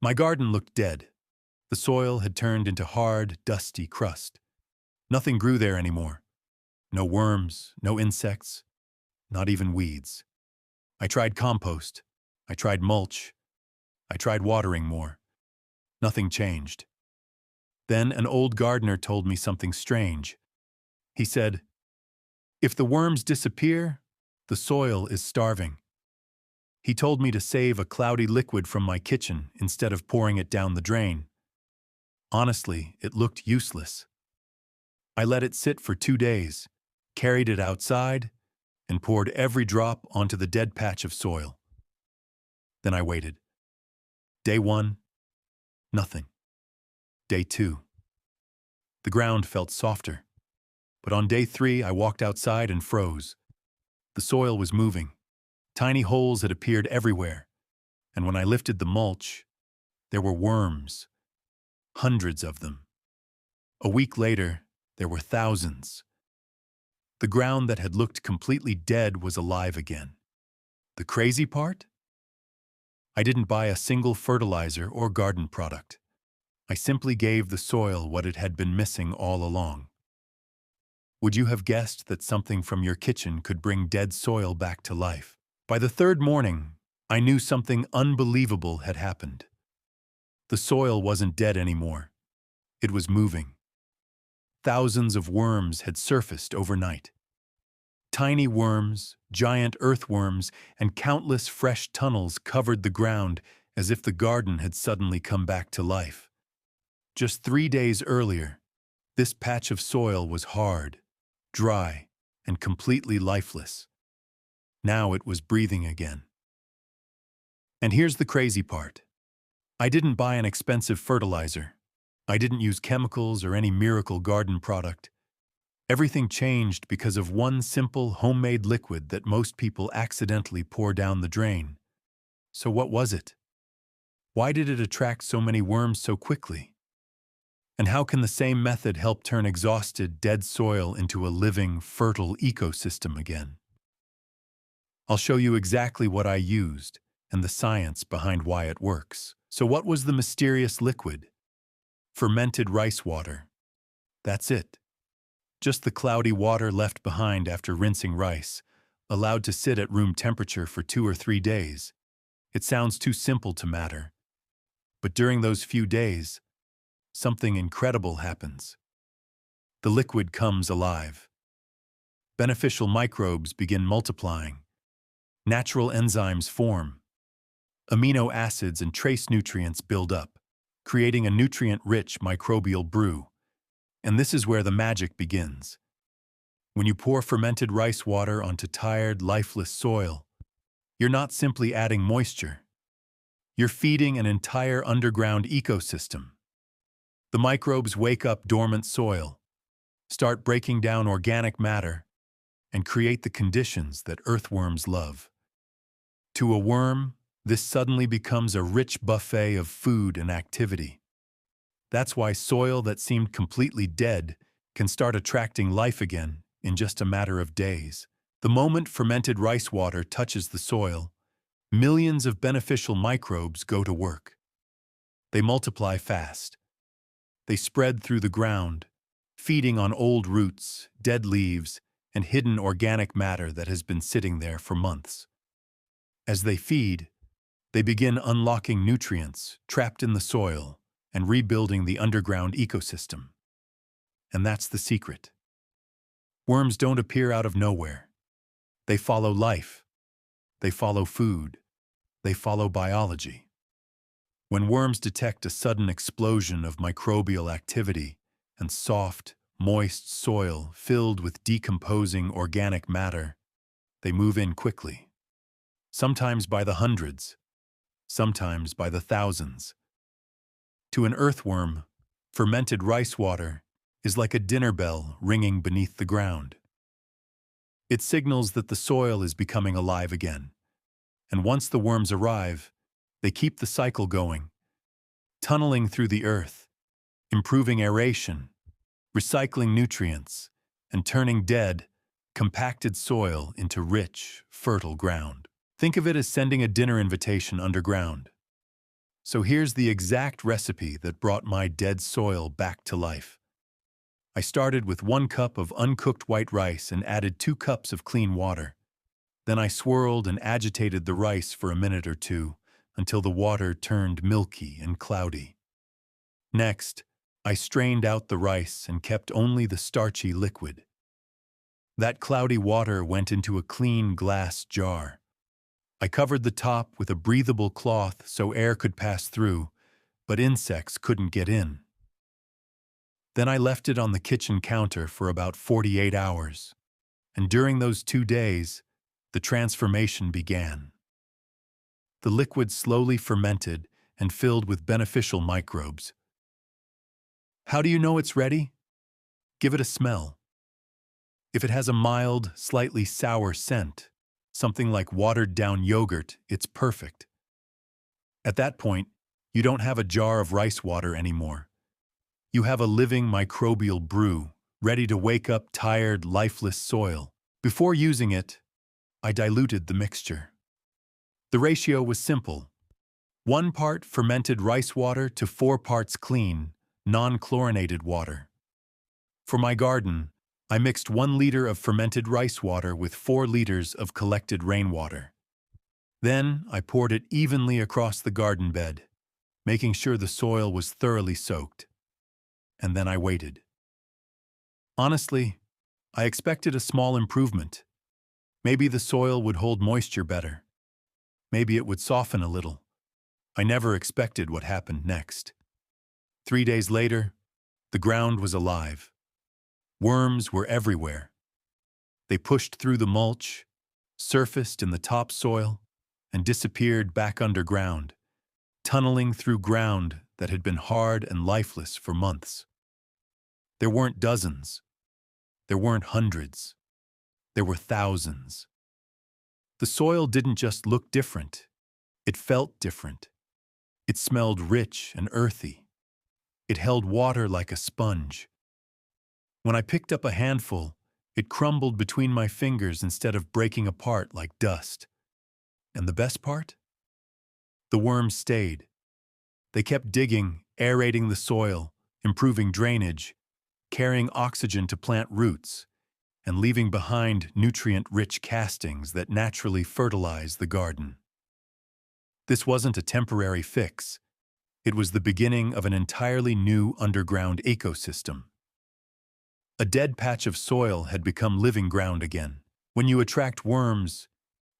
My garden looked dead. The soil had turned into hard, dusty crust. Nothing grew there anymore. No worms, no insects, not even weeds. I tried compost. I tried mulch. I tried watering more. Nothing changed. Then an old gardener told me something strange. He said, "If the worms disappear, the soil is starving." He told me to save a cloudy liquid from my kitchen instead of pouring it down the drain. Honestly, it looked useless. I let it sit for 2 days, carried it outside, and poured every drop onto the dead patch of soil. Then I waited. Day 1, nothing. Day 2. The ground felt softer. But on day 3, I walked outside and froze. The soil was moving. Tiny holes had appeared everywhere. And when I lifted the mulch, there were worms. Hundreds of them. A week later, there were thousands. The ground that had looked completely dead was alive again. The crazy part? I didn't buy a single fertilizer or garden product. I simply gave the soil what it had been missing all along. Would you have guessed that something from your kitchen could bring dead soil back to life? By the third morning, I knew something unbelievable had happened. The soil wasn't dead anymore. It was moving. Thousands of worms had surfaced overnight. Tiny worms, giant earthworms, and countless fresh tunnels covered the ground as if the garden had suddenly come back to life. Just 3 days earlier, this patch of soil was hard, dry, and completely lifeless. Now it was breathing again. And here's the crazy part. I didn't buy an expensive fertilizer. I didn't use chemicals or any miracle garden product. Everything changed because of one simple homemade liquid that most people accidentally pour down the drain. So what was it? Why did it attract so many worms so quickly? And how can the same method help turn exhausted, dead soil into a living, fertile ecosystem again? I'll show you exactly what I used and the science behind why it works. So what was the mysterious liquid? Fermented rice water. That's it. Just the cloudy water left behind after rinsing rice, allowed to sit at room temperature for 2 or 3 days. It sounds too simple to matter. But during those few days, something incredible happens. The liquid comes alive. Beneficial microbes begin multiplying. Natural enzymes form. Amino acids and trace nutrients build up, creating a nutrient-rich microbial brew. And this is where the magic begins. When you pour fermented rice water onto tired, lifeless soil, you're not simply adding moisture. You're feeding an entire underground ecosystem. The microbes wake up dormant soil, start breaking down organic matter, and create the conditions that earthworms love. To a worm, this suddenly becomes a rich buffet of food and activity. That's why soil that seemed completely dead can start attracting life again in just a matter of days. The moment fermented rice water touches the soil, millions of beneficial microbes go to work. They multiply fast. They spread through the ground, feeding on old roots, dead leaves, and hidden organic matter that has been sitting there for months. As they feed, they begin unlocking nutrients trapped in the soil and rebuilding the underground ecosystem. And that's the secret. Worms don't appear out of nowhere. They follow life. They follow food. They follow biology. When worms detect a sudden explosion of microbial activity and soft, moist soil filled with decomposing organic matter, they move in quickly. Sometimes by the hundreds, sometimes by the thousands. To an earthworm, fermented rice water is like a dinner bell ringing beneath the ground. It signals that the soil is becoming alive again. And once the worms arrive, they keep the cycle going, tunneling through the earth, improving aeration, recycling nutrients, and turning dead, compacted soil into rich, fertile ground. Think of it as sending a dinner invitation underground. So here's the exact recipe that brought my dead soil back to life. I started with 1 cup of uncooked white rice and added 2 cups of clean water. Then I swirled and agitated the rice for a minute or two until the water turned milky and cloudy. Next, I strained out the rice and kept only the starchy liquid. That cloudy water went into a clean glass jar. I covered the top with a breathable cloth so air could pass through, but insects couldn't get in. Then I left it on the kitchen counter for about 48 hours, and during those 2 days, the transformation began. The liquid slowly fermented and filled with beneficial microbes. How do you know it's ready? Give it a smell. If it has a mild, slightly sour scent, something like watered-down yogurt, it's perfect. At that point, you don't have a jar of rice water anymore. You have a living microbial brew, ready to wake up tired, lifeless soil. Before using it, I diluted the mixture. The ratio was simple: 1 part fermented rice water to 4 parts clean, non-chlorinated water. For my garden, I mixed 1 liter of fermented rice water with 4 liters of collected rainwater. Then I poured it evenly across the garden bed, making sure the soil was thoroughly soaked. And then I waited. Honestly, I expected a small improvement. Maybe the soil would hold moisture better. Maybe it would soften a little. I never expected what happened next. 3 days later, the ground was alive. Worms were everywhere. They pushed through the mulch, surfaced in the topsoil, and disappeared back underground, tunneling through ground that had been hard and lifeless for months. There weren't dozens. There weren't hundreds. There were thousands. The soil didn't just look different. It felt different. It smelled rich and earthy. It held water like a sponge. When I picked up a handful, it crumbled between my fingers instead of breaking apart like dust. And the best part? The worms stayed. They kept digging, aerating the soil, improving drainage, carrying oxygen to plant roots, and leaving behind nutrient-rich castings that naturally fertilize the garden. This wasn't a temporary fix. It was the beginning of an entirely new underground ecosystem. A dead patch of soil had become living ground again. When you attract worms,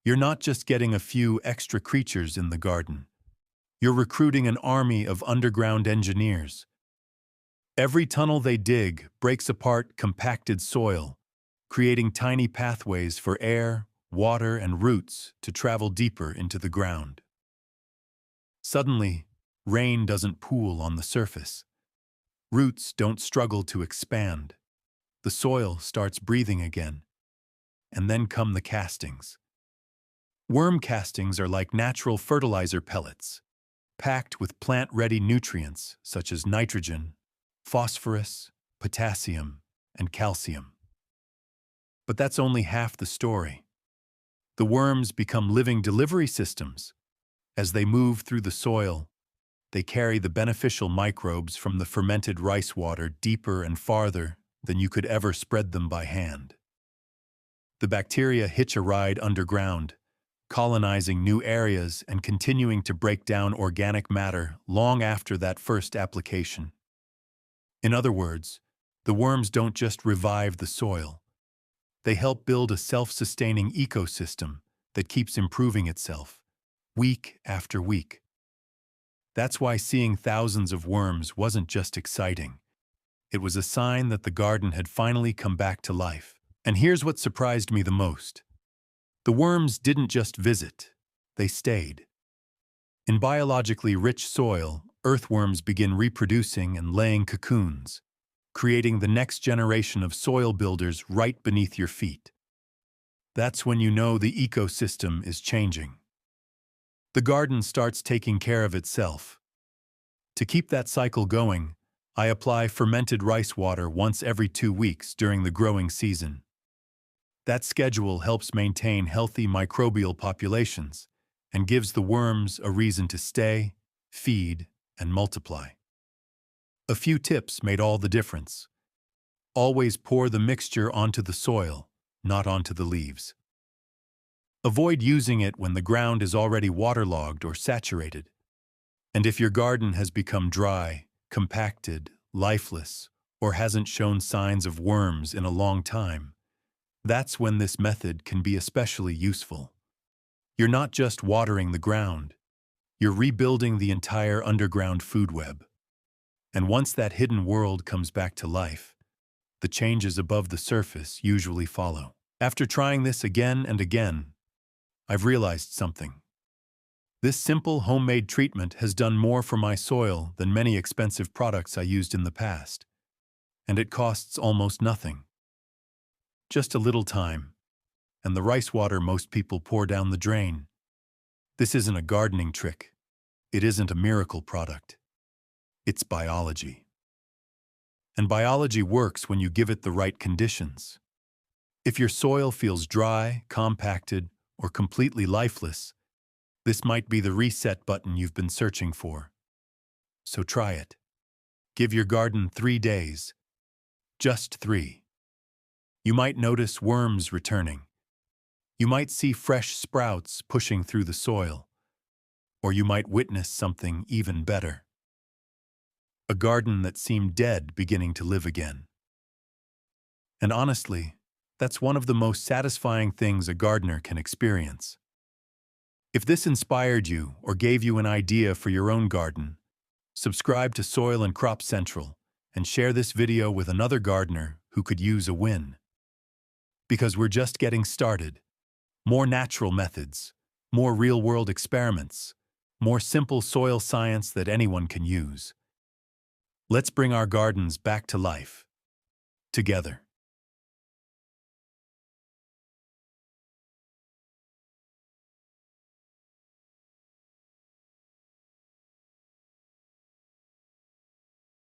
you're not just getting a few extra creatures in the garden. You're recruiting an army of underground engineers. Every tunnel they dig breaks apart compacted soil, creating tiny pathways for air, water, and roots to travel deeper into the ground. Suddenly, rain doesn't pool on the surface. Roots don't struggle to expand. The soil starts breathing again. And then come the castings. Worm castings are like natural fertilizer pellets, packed with plant-ready nutrients such as nitrogen, phosphorus, potassium, and calcium. But that's only half the story. The worms become living delivery systems. As they move through the soil, they carry the beneficial microbes from the fermented rice water deeper and farther than you could ever spread them by hand. The bacteria hitch a ride underground, colonizing new areas and continuing to break down organic matter long after that first application. In other words, the worms don't just revive the soil. They help build a self-sustaining ecosystem that keeps improving itself, week after week. That's why seeing thousands of worms wasn't just exciting. It was a sign that the garden had finally come back to life. And here's what surprised me the most. The worms didn't just visit, they stayed. In biologically rich soil, earthworms begin reproducing and laying cocoons, creating the next generation of soil builders right beneath your feet. That's when you know the ecosystem is changing. The garden starts taking care of itself. To keep that cycle going, I apply fermented rice water once every 2 weeks during the growing season. That schedule helps maintain healthy microbial populations and gives the worms a reason to stay, feed, and multiply. A few tips made all the difference. Always pour the mixture onto the soil, not onto the leaves. Avoid using it when the ground is already waterlogged or saturated. And if your garden has become dry, compacted, lifeless, or hasn't shown signs of worms in a long time, that's when this method can be especially useful. You're not just watering the ground, you're rebuilding the entire underground food web. And once that hidden world comes back to life, the changes above the surface usually follow. After trying this again and again, I've realized something. This simple homemade treatment has done more for my soil than many expensive products I used in the past. And it costs almost nothing. Just a little time, and the rice water most people pour down the drain. This isn't a gardening trick. It isn't a miracle product. It's biology. And biology works when you give it the right conditions. If your soil feels dry, compacted, or completely lifeless, this might be the reset button you've been searching for. So try it. Give your garden 3 days. Just 3. You might notice worms returning. You might see fresh sprouts pushing through the soil. Or you might witness something even better. A garden that seemed dead beginning to live again. And honestly, that's one of the most satisfying things a gardener can experience. If this inspired you or gave you an idea for your own garden, subscribe to Soil and Crop Central and share this video with another gardener who could use a win. Because we're just getting started. More natural methods, more real-world experiments, more simple soil science that anyone can use. Let's bring our gardens back to life. Together.